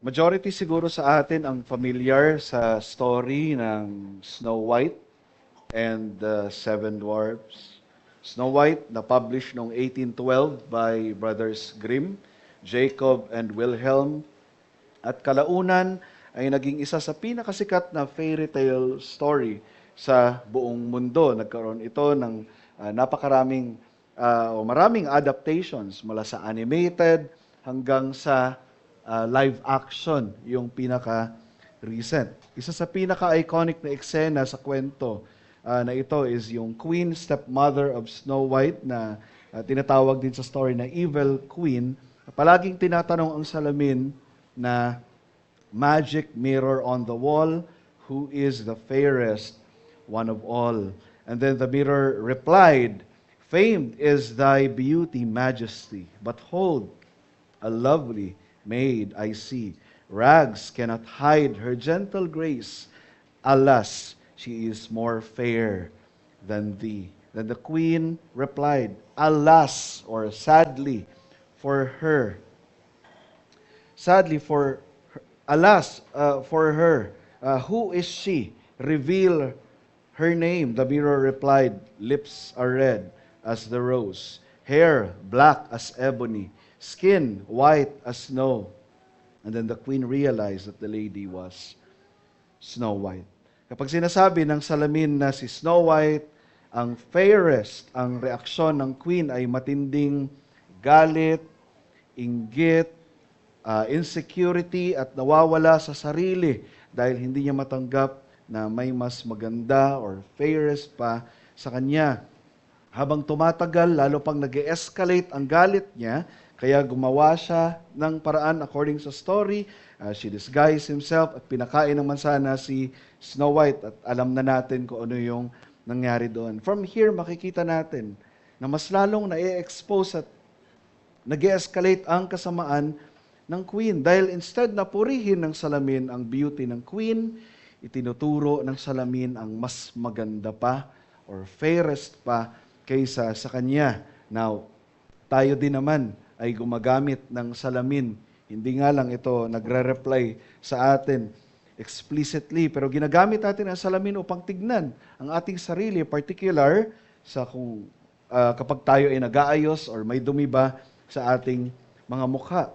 Majority siguro sa atin ang familiar sa story ng Snow White and the Seven Dwarfs. Snow White, na-publish noong 1812 by Brothers Grimm, Jacob and Wilhelm. At kalaunan ay naging isa sa pinakasikat na fairy tale story sa buong mundo. Nagkaroon ito ng maraming adaptations mula sa animated hanggang sa live action, yung pinaka-recent. Isa sa pinaka-iconic na eksena sa kwento na ito is yung Queen Stepmother of Snow White na tinatawag din sa story na Evil Queen. Palaging tinatanong ang salamin na magic mirror on the wall, who is the fairest one of all? And then the mirror replied, famed is thy beauty, majesty, but hold, a lovely maid I see. Rags cannot hide her gentle grace. Alas, she is more fair than thee. Then the queen replied, alas, or sadly for her. Sadly for her, alas for her. Who is she? Reveal her name. The mirror replied, lips are red as the rose, hair black as ebony, skin white as snow. And then the queen realized that the lady was Snow White. Kapag sinasabi ng salamin na si Snow White ang fairest, ang reaksyon ng queen ay matinding galit, inggit, insecurity at nawawala sa sarili dahil hindi niya matanggap na may mas maganda or fairest pa sa kanya. Habang tumatagal, lalo pang nag-escalate ang galit niya, kaya gumawa siya ng paraan according sa story. She disguised himself at pinakain naman sana si Snow White at alam na natin kung ano yung nangyari doon. From here, makikita natin na mas lalong na-expose at nag-escalate ang kasamaan ng queen. Dahil instead na purihin ng salamin ang beauty ng queen, itinuturo ng salamin ang mas maganda pa or fairest pa kaysa sa kanya. Now, tayo din naman ay gumagamit ng salamin. Hindi nga lang ito nagre-reply sa atin explicitly, pero ginagamit natin ang salamin upang tignan ang ating sarili, particular sa kapag tayo ay nag-aayos or may dumi ba sa ating mga mukha.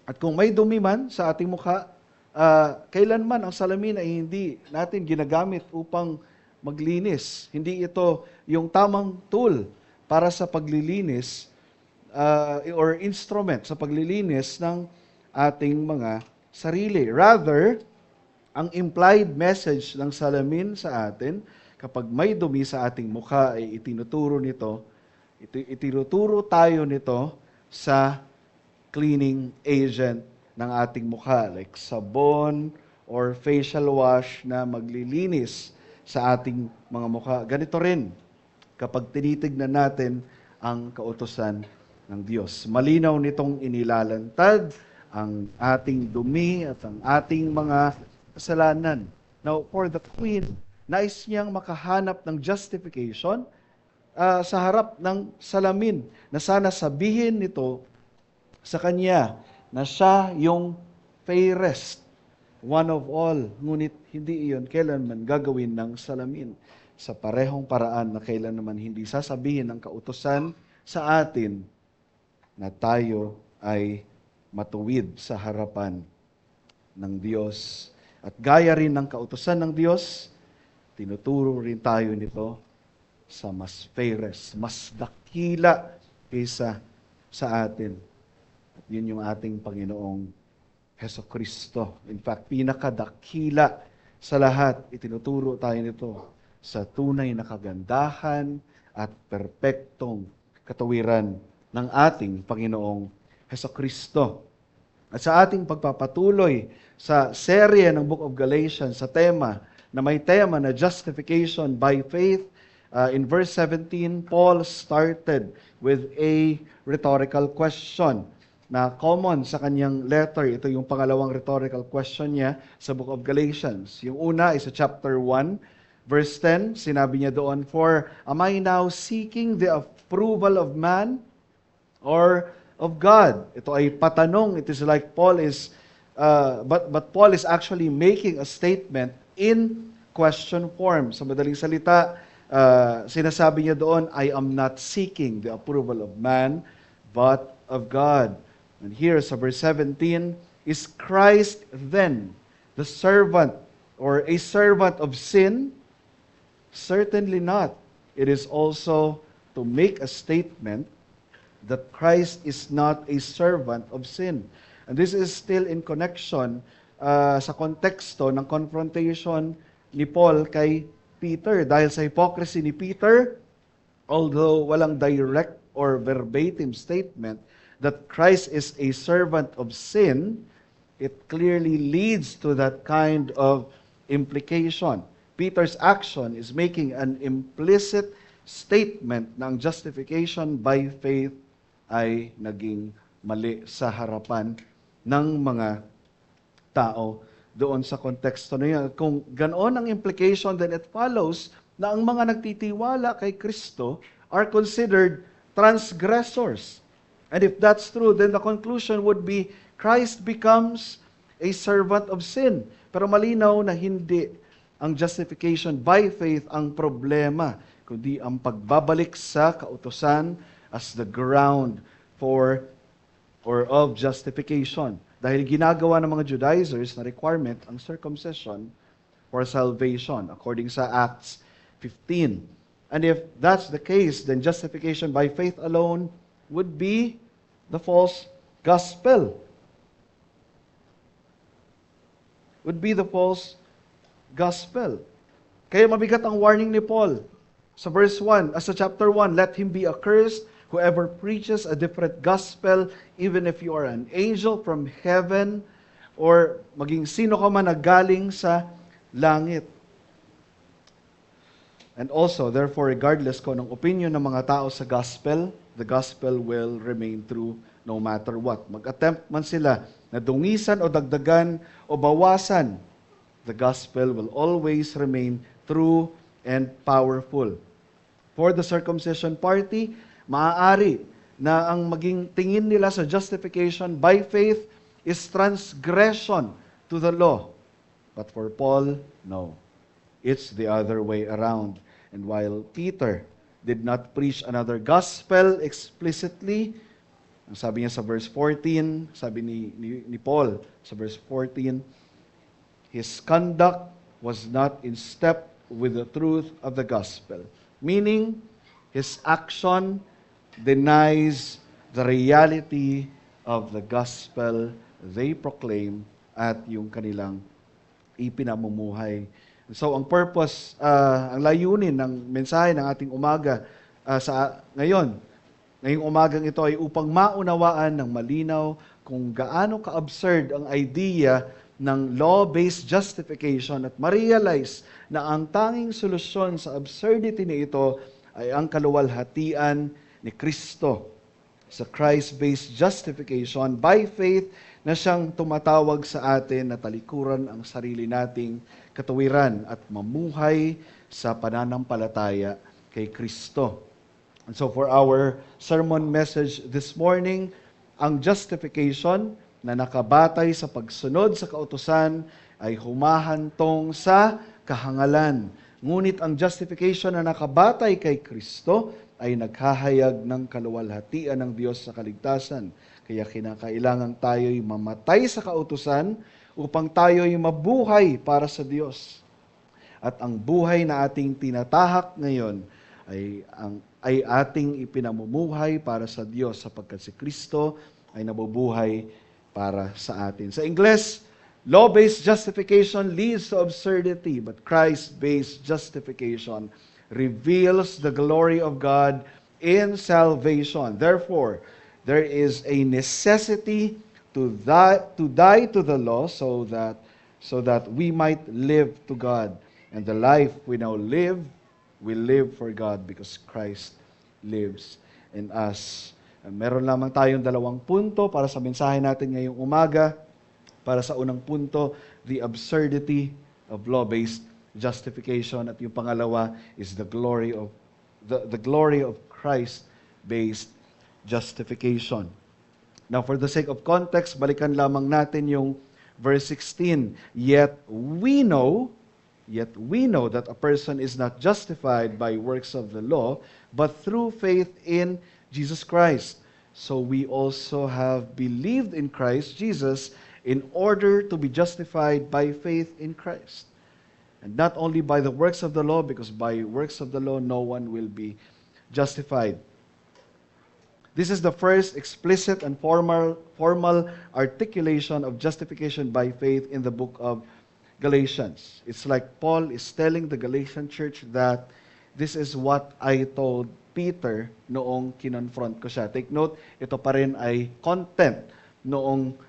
At kung may dumi man sa ating mukha, kailanman ang salamin ay hindi natin ginagamit upang maglinis. Hindi ito yung tamang tool para sa paglilinis or instrument sa paglilinis ng ating mga sarili. Rather, ang implied message ng salamin sa atin, kapag may dumi sa ating mukha, ay itinuturo tayo nito sa cleaning agent ng ating mukha, like sabon or facial wash na maglilinis sa ating mga mukha. Ganito rin, kapag tinitignan natin ang kautusan ng Diyos. Malinaw nitong inilalantad ang ating dumi at ang ating mga kasalanan. Now, for the queen, nais niyang makahanap ng justification sa harap ng salamin na sana sabihin nito sa kanya na siya yung fairest, one of all. Ngunit hindi iyon kailanman gagawin ng salamin sa parehong paraan na kailanman hindi sasabihin ng kautusan sa atin na tayo ay matuwid sa harapan ng Diyos. At gaya rin ng kautusan ng Diyos, tinuturo rin tayo nito sa mas fairest, mas dakila kaysa sa atin. At yun yung ating Panginoong Hesukristo. In fact, pinakadakila sa lahat, itinuturo tayo nito sa tunay na kagandahan at perpektong katawiran ng ating Panginoong Hesukristo. At sa ating pagpapatuloy sa serye ng Book of Galatians sa tema na may tema na justification by faith, in verse 17, Paul started with a rhetorical question na common sa kanyang letter. Ito yung pangalawang rhetorical question niya sa Book of Galatians. Yung una ay sa chapter 1, verse 10, sinabi niya doon, for am I now seeking the approval of man or of God? Ito ay patanong. It is like Paul is But Paul is actually making a statement in question form. Sa madaling salita, sinasabi niya doon, I am not seeking the approval of man, but of God. And here sa verse 17, is Christ then the servant or a servant of sin? Certainly not. It is also to make a statement that Christ is not a servant of sin. And this is still in connection sa konteksto ng confrontation ni Paul kay Peter. Dahil sa hypocrisy ni Peter, although walang direct or verbatim statement that Christ is a servant of sin, it clearly leads to that kind of implication. Peter's action is making an implicit statement na ang justification by faith ay naging mali sa harapan ng mga tao doon sa konteksto na yun. Kung ganoon ang implication, then it follows na ang mga nagtitiwala kay Kristo are considered transgressors. And if that's true, then the conclusion would be Christ becomes a servant of sin. Pero malinaw na hindi ang justification by faith ang problema, kundi ang pagbabalik sa kautusan as the ground for or of justification. Dahil ginagawa ng mga Judaizers na requirement ang circumcision for salvation, according sa Acts 15. And if that's the case, then justification by faith alone would be the false gospel. Would be the false gospel. Kaya mabigat ang warning ni Paul. Sa verse 1, sa chapter 1, let him be accursed, whoever preaches a different gospel, even if you are an angel from heaven, or maging sino ka man na galing sa langit. And also, therefore, regardless kung anong opinion ng mga tao sa gospel, the gospel will remain true no matter what. Mag-attempt man sila na dungisan o dagdagan o bawasan, the gospel will always remain true and powerful. For the circumcision party, maaari na ang maging tingin nila sa justification by faith is transgression to the law. But for Paul, no. It's the other way around. And while Peter did not preach another gospel explicitly, ang sabi niya sa verse 14, sabi ni Paul sa verse 14, his conduct was not in step with the truth of the gospel. Meaning, his action denies the reality of the gospel they proclaim at yung kanilang ipinamumuhay. So, ang purpose, ang layunin ng mensahe ng ating umaga ngayong umagang ito ay upang maunawaan ng malinaw kung gaano ka-absurd ang idea ng law-based justification at ma-realize na ang tanging solusyon sa absurdity na ito ay ang kaluwalhatian ni Kristo sa Christ-based justification by faith na siyang tumatawag sa atin na talikuran ang sarili nating katuwiran at mamuhay sa pananampalataya kay Kristo. And so for our sermon message this morning, ang justification na nakabatay sa pagsunod sa kautusan ay humahantong sa kahangalan. Ngunit ang justification na nakabatay kay Kristo ay naghahayag ng kaluwalhatian ng Diyos sa kaligtasan. Kaya kinakailangan tayo'y mamatay sa kautusan upang tayo'y mabuhay para sa Diyos. At ang buhay na ating tinatahak ngayon ay ating ipinamumuhay para sa Diyos sapagkat si Kristo ay nabubuhay para sa atin. Sa Ingles, law-based justification leads to absurdity, but Christ-based justification reveals the glory of God in salvation. Therefore, there is a necessity to die to the law so that we might live to God. And the life we now live, we live for God because Christ lives in us. Meron lamang tayong 2 punto para sa mensahe natin ngayong umaga. Para sa unang punto, the absurdity of law-based justification. At yung pangalawa is the glory of Christ-based justification. Now, for the sake of context, balikan lamang natin yung Verse 16, Yet we know that a person is not justified by works of the law, but through faith in Jesus Christ. So we also have believed in Christ Jesus in order to be justified by faith in Christ. And not only by the works of the law, because by works of the law no one will be justified. This is the first explicit and formal articulation of justification by faith in the book of Galatians. It's like Paul is telling the Galatian church that this is what I told Peter noong kinonfront ko siya. Take note, ito pa rin ay content noong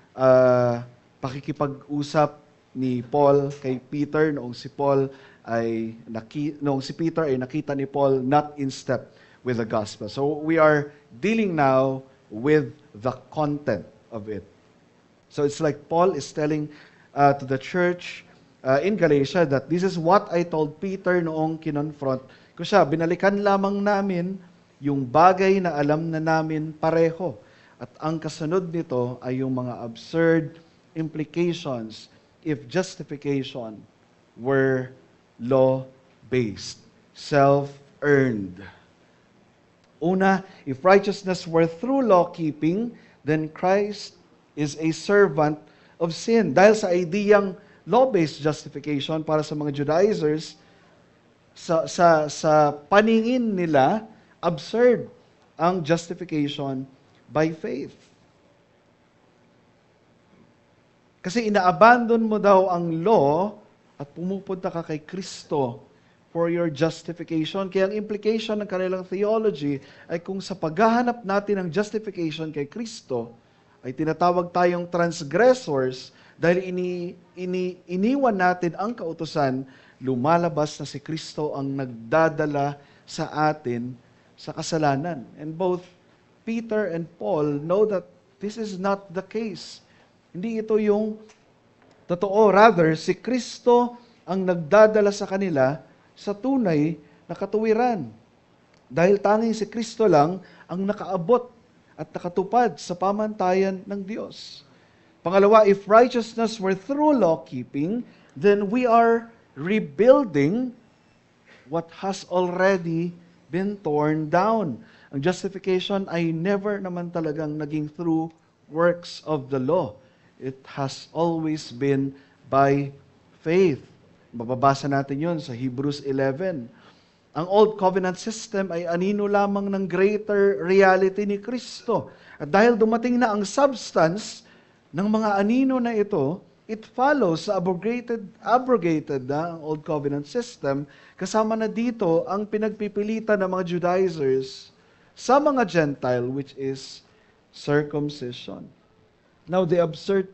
pakikipag-usap ni Paul kay Peter noong si Peter ay nakita ni Paul not in step with the gospel. So we are dealing now with the content of it. So it's like Paul is telling to the church in Galatia that this is what I told Peter noong kinonfront ko siya. Binalikan lamang namin yung bagay na alam na namin pareho. At ang kasunod nito ay yung mga absurd implications if justification were law-based, self-earned. Una, if righteousness were through law-keeping, then Christ is a servant of sin. Dahil sa ideyang law-based justification para sa mga Judaizers, sa paningin nila, absurd ang justification by faith. Kasi inaabandon mo daw ang law at pumupunta ka kay Kristo for your justification. Kaya ang implication ng kanilang theology ay kung sa paghahanap natin ng justification kay Kristo, ay tinatawag tayong transgressors dahil iniwan natin ang kautusan, lumalabas na si Kristo ang nagdadala sa atin sa kasalanan. And both Peter and Paul know that this is not the case. Hindi ito yung totoo. Rather, si Kristo ang nagdadala sa kanila sa tunay na katuwiran. Dahil tanging si Kristo lang ang nakaabot at nakatupad sa pamantayan ng Diyos. Pangalawa, if righteousness were through law-keeping, then we are rebuilding what has already been torn down. Ang justification ay never naman talagang naging through works of the law. It has always been by faith. Mababasa natin yun sa Hebrews 11. Ang Old Covenant system ay anino lamang ng greater reality ni Kristo. At dahil dumating na ang substance ng mga anino na ito, it follows sa abrogated na ang Old Covenant system, kasama na dito ang pinagpipilitan ng mga Judaizers sa mga Gentile, which is circumcision. Now, the absurd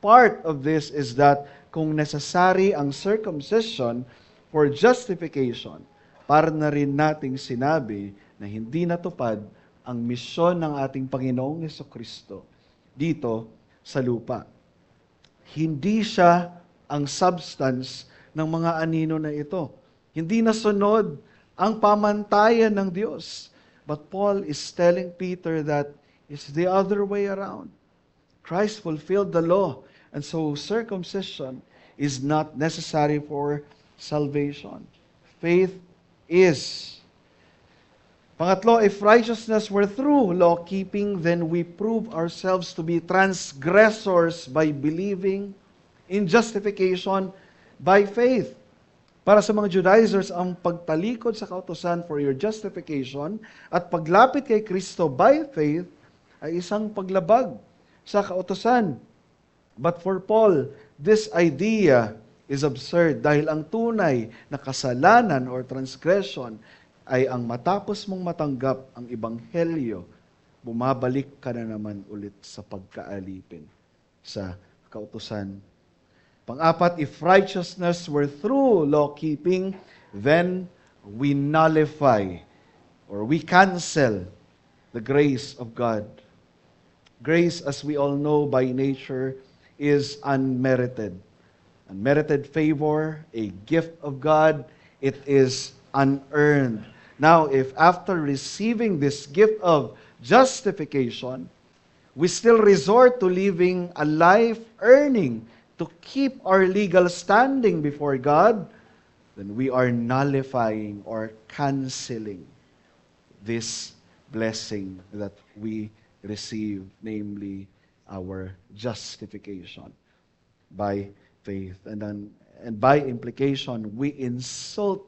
part of this is that kung necessary ang circumcision for justification, para na rin nating sinabi na hindi natupad ang misyon ng ating Panginoong Jesucristo dito sa lupa. Hindi siya ang substance ng mga anino na ito. Hindi nasunod ang pamantayan ng Diyos. But Paul is telling Peter that it's the other way around. Christ fulfilled the law, and so circumcision is not necessary for salvation. Faith is. Pangatlo, if righteousness were through law-keeping, then we prove ourselves to be transgressors by believing in justification by faith. Para sa mga Judaizers, ang pagtalikod sa kautusan for your justification at paglapit kay Kristo by faith ay isang paglabag sa kautusan. But for Paul, this idea is absurd dahil ang tunay na kasalanan or transgression ay ang matapos mong matanggap ang ebanghelyo, bumabalik ka na naman ulit sa pagkaalipin sa kautusan. Pang-apat, if righteousness were through law-keeping, then we nullify or we cancel the grace of God. Grace, as we all know by nature, is unmerited. Unmerited favor, a gift of God, it is unearned. Now, if after receiving this gift of justification, we still resort to living a life earning to keep our legal standing before God, then we are nullifying or canceling this blessing that we receive, namely our justification by faith. And by implication, we insult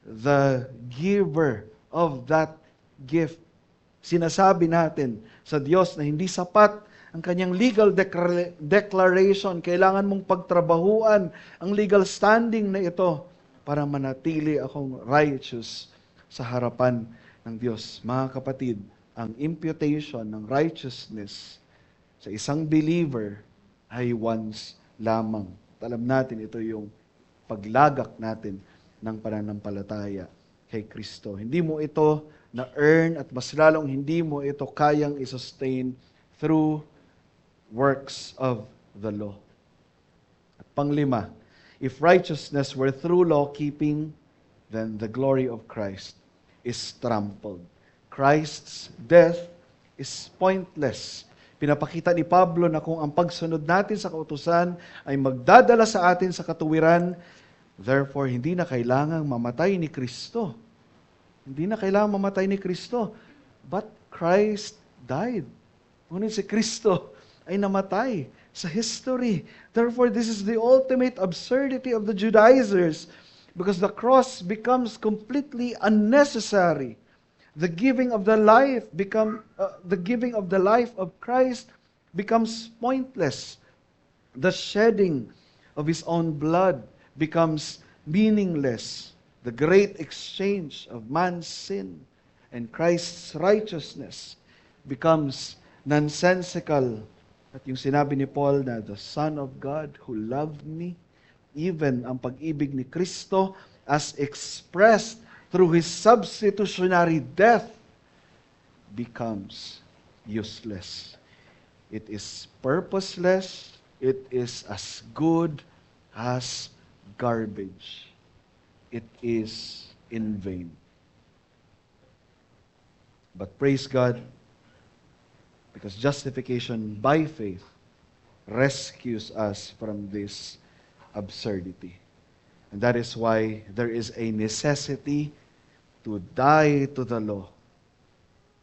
the giver of that gift. Sinasabi natin sa Diyos na hindi sapat ang kanyang legal declaration. Kailangan mong pagtrabahuan ang legal standing na ito para manatili akong righteous sa harapan ng Diyos. Mga kapatid, ang imputation ng righteousness sa isang believer ay once lamang. At alam natin, ito yung paglagak natin ng pananampalataya kay Kristo. Hindi mo ito na-earn at mas lalong hindi mo ito kayang i-sustain through works of the law. At panglima, if righteousness were through law-keeping, then the glory of Christ is trampled. Christ's death is pointless. Pinapakita ni Pablo na kung ang pagsunod natin sa kautusan ay magdadala sa atin sa katuwiran, therefore, hindi na kailangang mamatay ni Kristo. Hindi na kailangang mamatay ni Kristo. But Christ died. Ngunit si Kristo ay namatay sa history. Therefore, this is the ultimate absurdity of the Judaizers because the cross becomes completely unnecessary. The giving of the life of Christ becomes pointless. The shedding of His own blood becomes meaningless. The great exchange of man's sin and Christ's righteousness becomes nonsensical. At yung sinabi ni Paul na the Son of God who loved me, even ang pag-ibig ni Kristo as expressed through His substitutionary death becomes useless. It is purposeless. It is as good as garbage. It is in vain. But praise God, because justification by faith rescues us from this absurdity. And that is why there is a necessity to die to the law.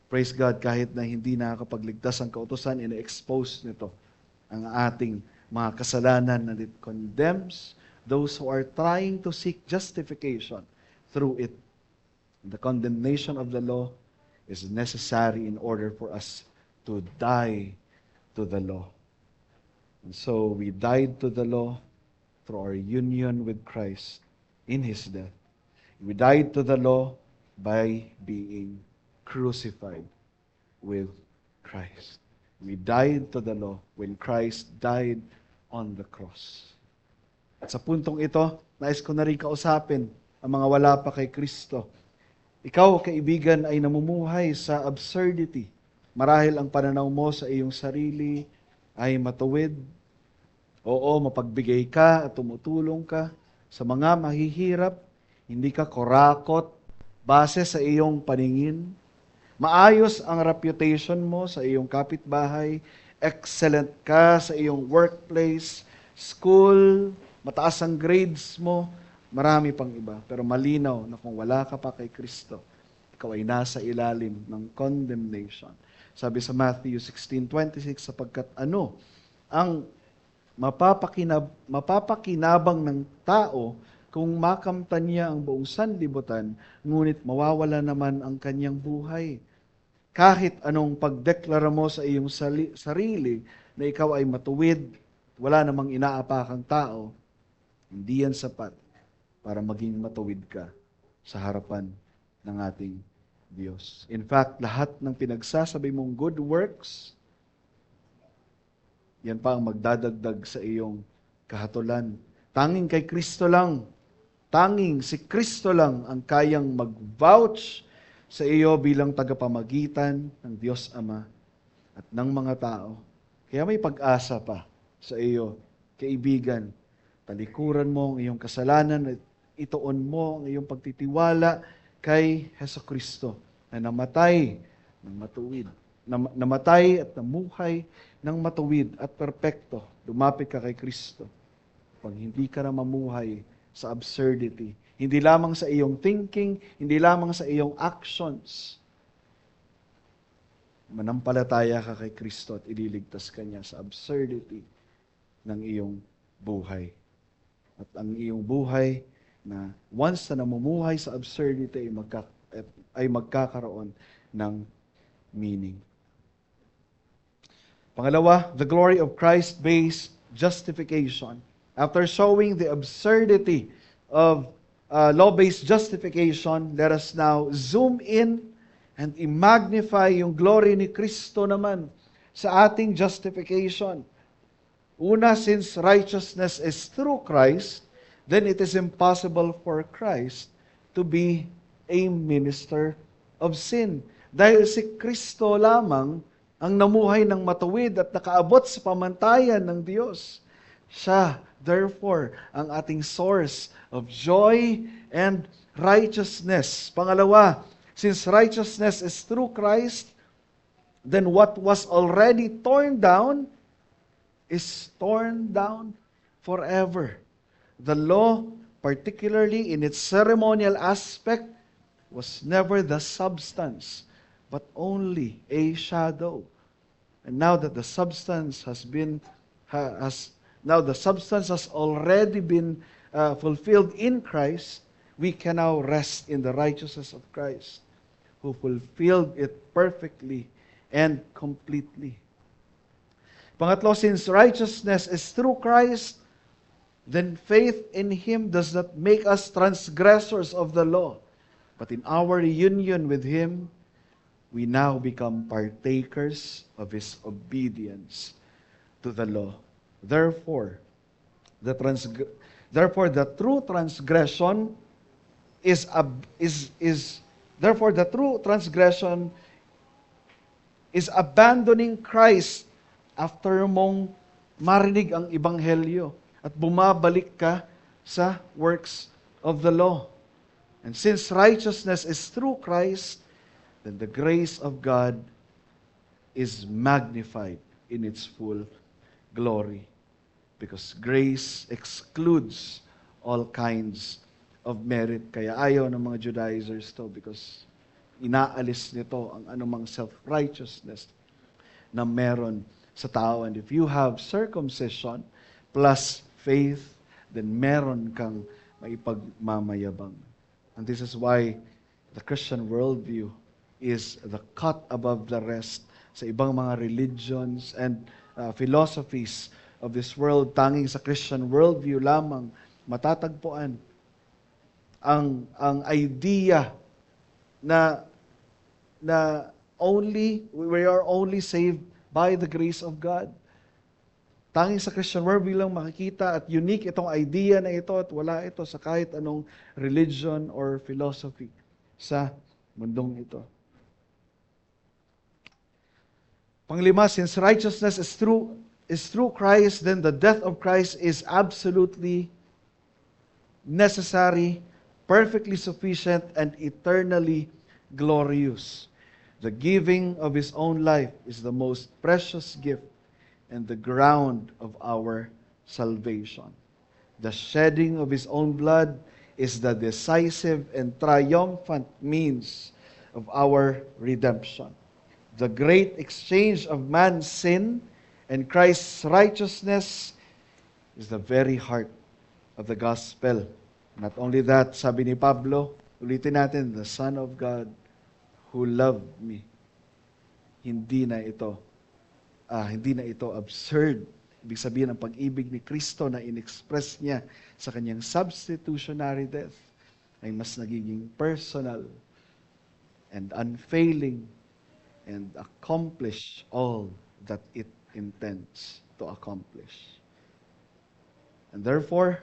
Praise God, kahit na hindi nakakapagligtas ang kautusan, ina-expose nito ang ating mga kasalanan, and it condemns those who are trying to seek justification through it. The condemnation of the law is necessary in order for us to die to the law. And so we died to the law through our union with Christ in His death. We died to the law by being crucified with Christ. We died to the law when Christ died on the cross. At sa puntong ito, nais ko na rin kausapin ang mga wala pa kay Kristo. Ikaw, kaibigan, ay namumuhay sa absurdity. Marahil ang pananaw mo sa iyong sarili ay matuwid. Oo, mapagbigay ka at tumutulong ka sa mga mahihirap. Hindi ka kurakot base sa iyong paningin. Maayos ang reputation mo sa iyong kapitbahay. Excellent ka sa iyong workplace, school, mataas ang grades mo, marami pang iba. Pero malinaw na kung wala ka pa kay Kristo, ikaw ay nasa ilalim ng condemnation. Sabi sa Matthew 16:26, sapagkat ano ang mapapakinabang ng tao kung makamtan niya ang buong sanlibutan, ngunit mawawala naman ang kanyang buhay. Kahit anong pagdeklara mo sa iyong sarili na ikaw ay matuwid, wala namang inaapakang tao, hindi yan sapat para maging matuwid ka sa harapan ng ating Diyos. In fact, lahat ng pinagsasabi mong good works, yan pa ang magdadagdag sa iyong kahatulan. Tanging kay Kristo lang, tanging si Kristo lang ang kayang mag-vouch sa iyo bilang tagapamagitan ng Diyos Ama at ng mga tao. Kaya may pag-asa pa sa iyo, kaibigan. Talikuran mo ang iyong kasalanan at ituon mo ang iyong pagtitiwala kay Hesukristo na namatay ng matuwid namatay at namuhay ng matuwid at perpekto, lumapit ka kay Kristo. Pag hindi ka na mamuhay sa absurdity, hindi lamang sa iyong thinking, hindi lamang sa iyong actions, manampalataya ka kay Kristo at ililigtas ka niya sa absurdity ng iyong buhay. At ang iyong buhay na once na namumuhay sa absurdity ay magkakaroon ng meaning. Pangalawa, the glory of Christ-based justification. After showing the absurdity of law-based justification, let us now zoom in and i-magnify yung glory ni Kristo naman sa ating justification. Una, since righteousness is through Christ, then it is impossible for Christ to be a minister of sin. Dahil si Kristo lamang ang namuhay ng matuwid at nakaabot sa pamantayan ng Diyos. Siya, therefore, ang ating source of joy and righteousness. Pangalawa, since righteousness is through Christ, then what was already torn down is torn down forever. The law, particularly in its ceremonial aspect, was never the substance, but only a shadow. And now that the substance has already been fulfilled in Christ, we can now rest in the righteousness of Christ, who fulfilled it perfectly and completely. Pangatlo, since righteousness is through Christ, then faith in Him does not make us transgressors of the law. But in our union with Him, we now become partakers of His obedience to the law. Therefore, the true transgression is abandoning Christ after mong marinig ang Ebanghelyo at bumabalik ka sa works of the law. And since righteousness is through Christ, then the grace of God is magnified in its full glory. Because grace excludes all kinds of merit. Kaya ayaw ng mga Judaizers to because inaalis nito ang anumang self-righteousness na meron sa tao. And if you have circumcision plus faith, then meron kang maipagmamayabang. And this is why the Christian worldview is the cut above the rest sa ibang mga religions and philosophies of this world. Tanging sa Christian worldview lamang matatagpuan ang idea na we are only saved by the grace of God. Tanging sa Christian worldview lang makikita at unique itong idea na ito at wala ito sa kahit anong religion or philosophy sa mundong ito. Panglima, since righteousness is through Christ, then the death of Christ is absolutely necessary, perfectly sufficient, and eternally glorious. The giving of His own life is the most precious gift and the ground of our salvation. The shedding of His own blood is the decisive and triumphant means of our redemption. The great exchange of man's sin and Christ's righteousness is the very heart of the gospel. Not only that, sabi ni Pablo, ulitin natin, the Son of God who loved me. Hindi na ito absurd. Ibig sabihin, ang pag-ibig ni Kristo na in-express niya sa kanyang substitutionary death ay mas nagiging personal and unfailing and accomplish all that it intends to accomplish. And therefore,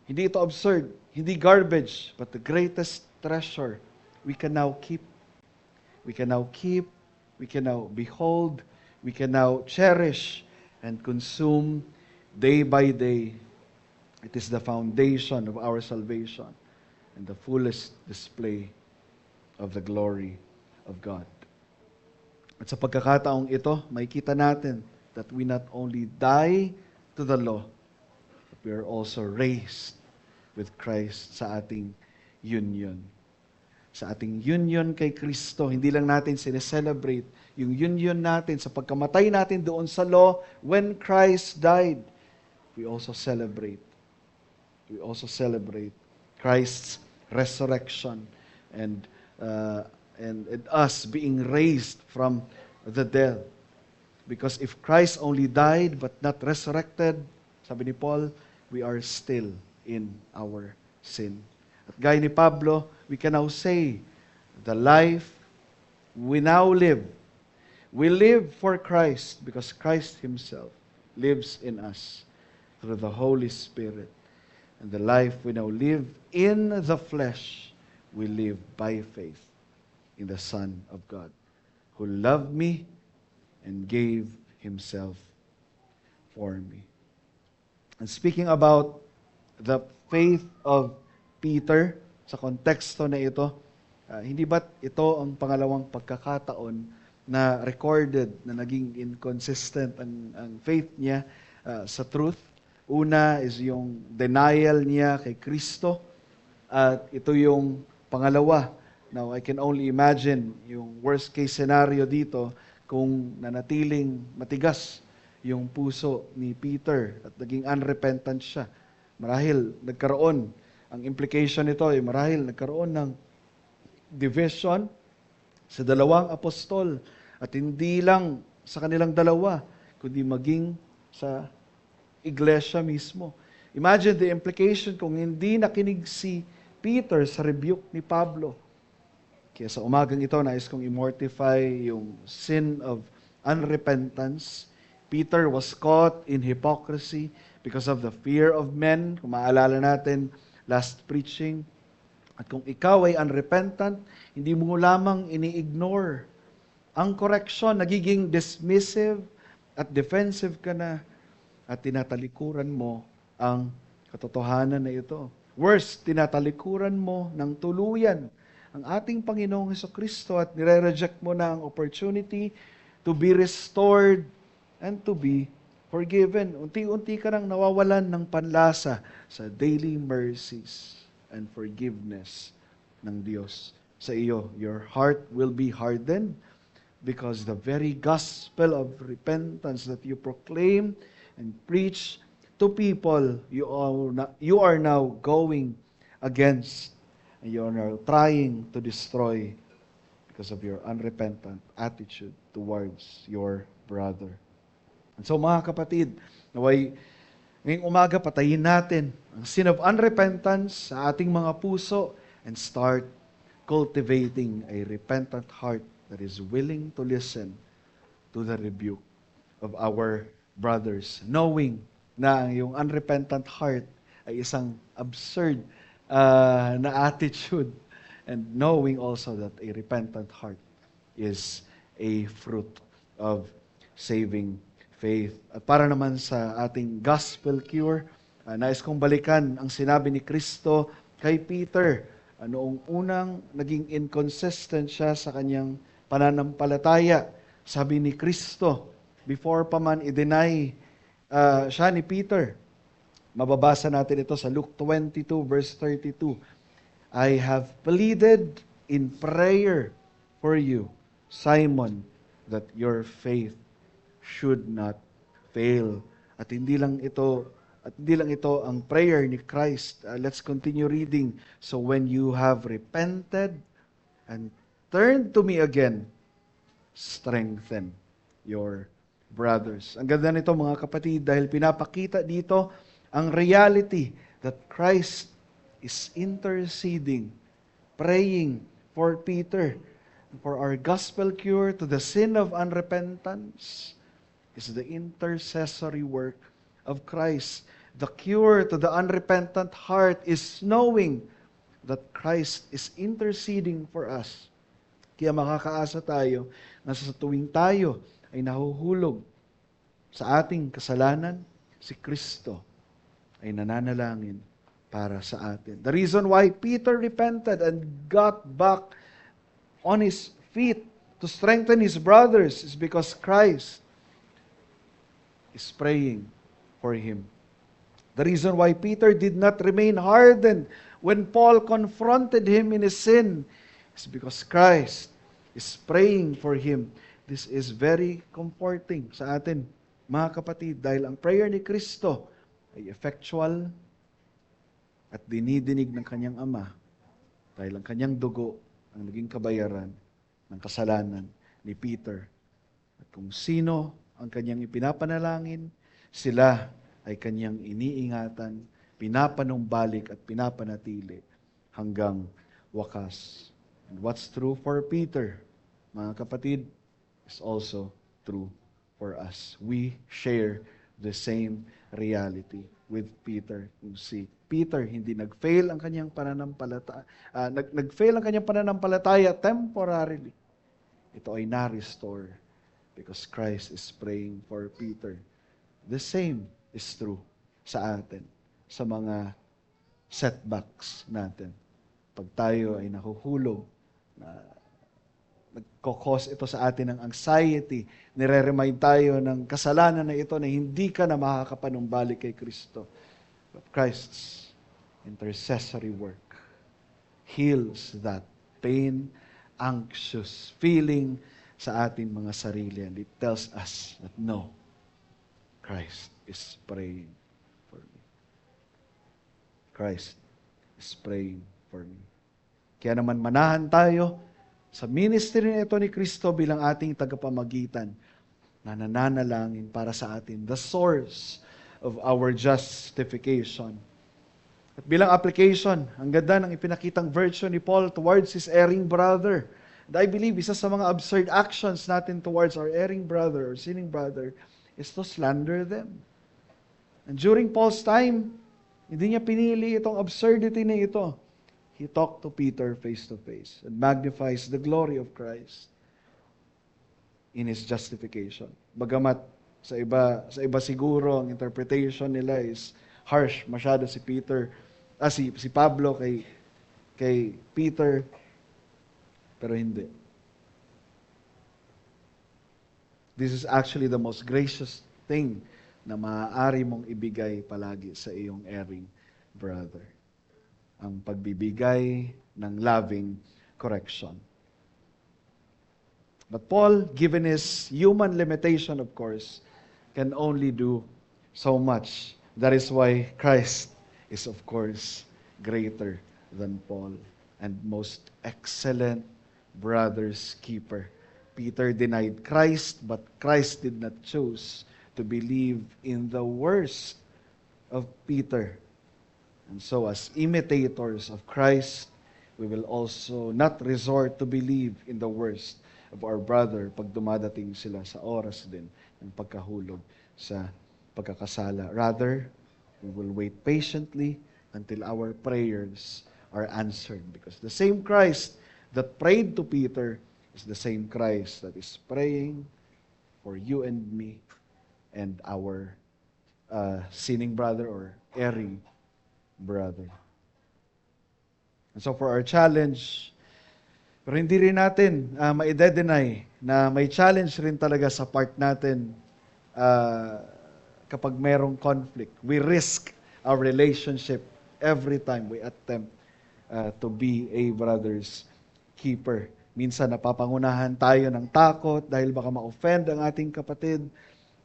hindi ito absurd, hindi garbage, but the greatest treasure we can now keep. We can now behold, we can now cherish and consume day by day. It is the foundation of our salvation and the fullest display of the glory of God. At sa pagkakataong ito, makikita natin that we not only die to the law, but we are also raised with Christ sa ating union. Sa ating union kay Kristo, hindi lang natin sineselebrate yung union natin sa pagkamatay natin doon sa law when Christ died. We also celebrate. We also celebrate Christ's resurrection and us being raised from the dead. Because if Christ only died but not resurrected, sabi ni Paul, we are still in our sin. At gaya ni Pablo, we can now say, the life we now live, we live for Christ because Christ Himself lives in us through the Holy Spirit. And the life we now live in the flesh, we live by faith in the Son of God, who loved me and gave Himself for me. And speaking about the faith of Peter, sa konteksto na ito, hindi ba't ito ang pangalawang pagkakataon na recorded na naging inconsistent ang faith niya sa truth? Una is yung denial niya kay Kristo, at ito yung pangalawa. Now, I can only imagine yung worst case scenario dito kung nanatiling matigas yung puso ni Peter at naging unrepentant siya. Marahil nagkaroon, ang implication nito ay marahil nagkaroon ng division sa dalawang apostol at hindi lang sa kanilang dalawa, kundi maging sa iglesia mismo. Imagine the implication kung hindi nakinig si Peter sa rebuke ni Pablo. Kaya sa umagang ito, nais kong i-mortify yung sin of unrepentance. Peter was caught in hypocrisy because of the fear of men. Kung maalala natin, last preaching. At kung ikaw ay unrepentant, hindi mo lamang ini-ignore ang correction, nagiging dismissive at defensive ka na at tinatalikuran mo ang katotohanan na ito. Worse, tinatalikuran mo ng tuluyan ang ating Panginoong Hesukristo at nire-reject mo na ang opportunity to be restored and to be forgiven. Unti-unti ka nang nawawalan ng panlasa sa daily mercies and forgiveness ng Diyos sa iyo. Your heart will be hardened because the very gospel of repentance that you proclaim and preach to people, you are now going against, and you are now trying to destroy because of your unrepentant attitude towards your brother. And so mga kapatid, naway ngayong umaga patayin natin ang sin of unrepentance sa ating mga puso and start cultivating a repentant heart that is willing to listen to the rebuke of our brothers, knowing na ang iyong unrepentant heart ay isang absurd na attitude, and knowing also that a repentant heart is a fruit of saving faith. At para naman sa ating gospel cure, nais kong balikan ang sinabi ni Kristo kay Peter. Noong unang naging inconsistent siya sa kanyang pananampalataya, sabi ni Kristo, before pa man i-deny siya ni Peter, mababasa natin ito sa Luke 22 verse 32. I have pleaded in prayer for you, Simon, that your faith should not fail. At hindi lang ito ang prayer ni Christ. Let's continue reading. So when you have repented and turned to me again, strengthen your brothers. Ang ganda nito mga kapatid dahil pinapakita dito ang reality that Christ is interceding, praying for Peter, for our gospel cure to the sin of unrepentance is the intercessory work of Christ. The cure to the unrepentant heart is knowing that Christ is interceding for us. Kaya makakaasa tayo na sa tuwing tayo ay nahuhulog sa ating kasalanan, si Kristo ay nananalangin para sa atin. The reason why Peter repented and got back on his feet to strengthen his brothers is because Christ is praying for him. The reason why Peter did not remain hardened when Paul confronted him in his sin is because Christ is praying for him. This is very comforting sa atin, mga kapatid, dahil ang prayer ni Kristo ay effectual at dinidinig ng kanyang Ama dahil ang kanyang dugo ang naging kabayaran ng kasalanan ni Peter. At kung sino ang kanyang ipinapanalangin, sila ay kanyang iniingatan, pinapanumbalik at pinapanatili hanggang wakas. And what's true for Peter, mga kapatid, is also true for us. We share the same reality with Peter. Kung si Peter hindi nag-fail ang kanyang pananampalataya, nag-fail ang kanyang pananampalataya temporarily, ito ay na-restore because Christ is praying for Peter. The same is true sa atin, sa mga setbacks natin. Pag tayo ay nahuhulog, nagkakos ito sa atin ng anxiety, nire-remind tayo ng kasalanan na ito na hindi ka na makakapanumbalik kay Kristo. But Christ's intercessory work heals that pain, anxious feeling sa ating mga sarili. And it tells us that no, Christ is praying for me. Christ is praying for me. Kaya naman manahan tayo sa ministry na ito ni Kristo bilang ating tagapamagitan na nananalangin para sa atin, the source of our justification. At bilang application, ang ganda ng ipinakitang virtue ni Paul towards his erring brother. And I believe isa sa mga absurd actions natin towards our erring brother or sinning brother is to slander them. And during Paul's time, hindi niya pinili itong absurdity na ito. He talked to Peter face to face and magnifies the glory of Christ in his justification. Bagamat sa iba siguro ang interpretation nila is harsh masyado si Pablo kay Peter, pero hindi. This is actually the most gracious thing na maaari mong ibigay palagi sa iyong erring brother. Ang pagbibigay ng loving correction. But Paul, given his human limitation, of course, can only do so much. That is why Christ is, of course, greater than Paul and most excellent brother's keeper. Peter denied Christ, but Christ did not choose to believe in the worst of Peter. And so as imitators of Christ, we will also not resort to believe in the worst of our brother pag dumadating sila sa oras din ng pagkahulog sa pagkakasala. Rather, we will wait patiently until our prayers are answered. Because the same Christ that prayed to Peter is the same Christ that is praying for you and me and our sinning brother or erring brother. And so for our challenge, pero hindi rin natin ma-deny na may challenge rin talaga sa part natin kapag merong conflict. We risk our relationship every time we attempt to be a brother's keeper. Minsan napapangunahan tayo ng takot dahil baka ma-offend ang ating kapatid.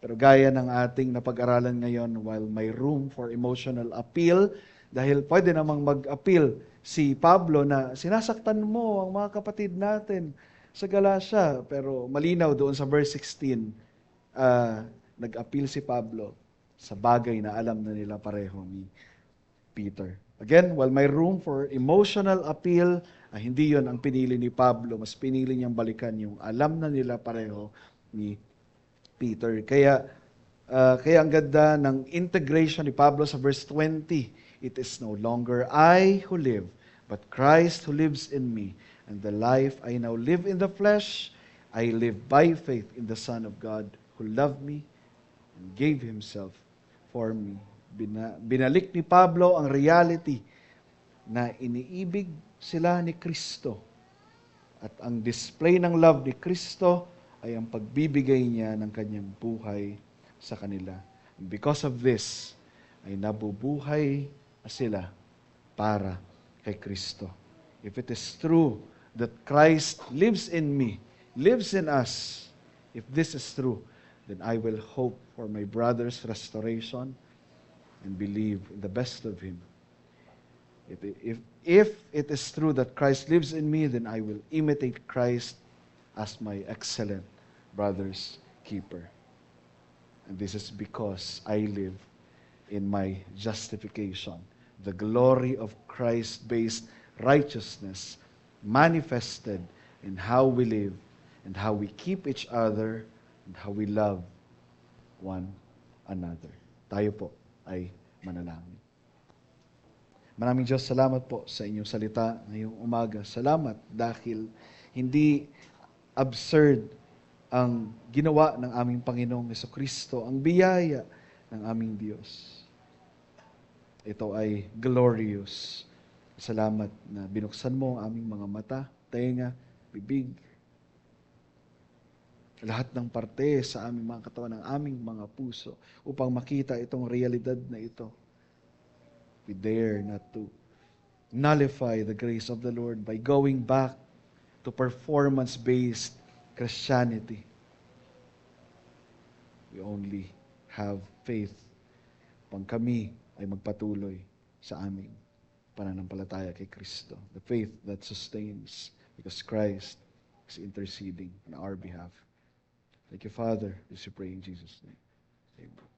Pero gaya ng ating napag-aralan ngayon, while may room for emotional appeal, dahil pwede namang mag-appeal si Pablo na sinasaktan mo ang mga kapatid natin sa Galacia. Pero malinaw doon sa verse 16, nag-appeal si Pablo sa bagay na alam na nila pareho ni Peter. Again, while may room for emotional appeal, hindi yon ang pinili ni Pablo. Mas pinili niyang balikan yung alam na nila pareho ni Peter. Kaya ang ganda ng integration ni Pablo sa verse 20. It is no longer I who live, but Christ who lives in me. And the life I now live in the flesh, I live by faith in the Son of God who loved me and gave Himself for me. Binalik ni Pablo ang reality na iniibig sila ni Kristo At ang display ng love ni Kristo ay ang pagbibigay niya ng kanyang buhay sa kanila. And because of this, ay nabubuhay na sila para kay Kristo. If it is true that Christ lives in me, lives in us, if this is true, then I will hope for my brother's restoration and believe in the best of him. If it is true that Christ lives in me, then I will imitate Christ as my excellent brother's keeper. And this is because I live in my justification. The glory of Christ-based righteousness manifested in how we live and how we keep each other and how we love one another. Tayo po ay manalangin. Maraming Diyos, salamat po sa inyong salita ngayong umaga. Salamat dahil hindi absurd ang ginawa ng aming Panginoong Jesucristo, ang biyaya ng aming Diyos. Ito ay glorious. Salamat na binuksan mo ang aming mga mata, tenga, bibig, lahat ng parte sa aming mga katawan, ng aming mga puso, upang makita itong realidad na ito. We dare not to nullify the grace of the Lord by going back to performance-based Christianity. We only have faith upang kami ay magpatuloy sa aming pananampalataya kay Kristo. The faith that sustains because Christ is interceding on our behalf. Thank you, Father. This we pray in Jesus' name. Amen.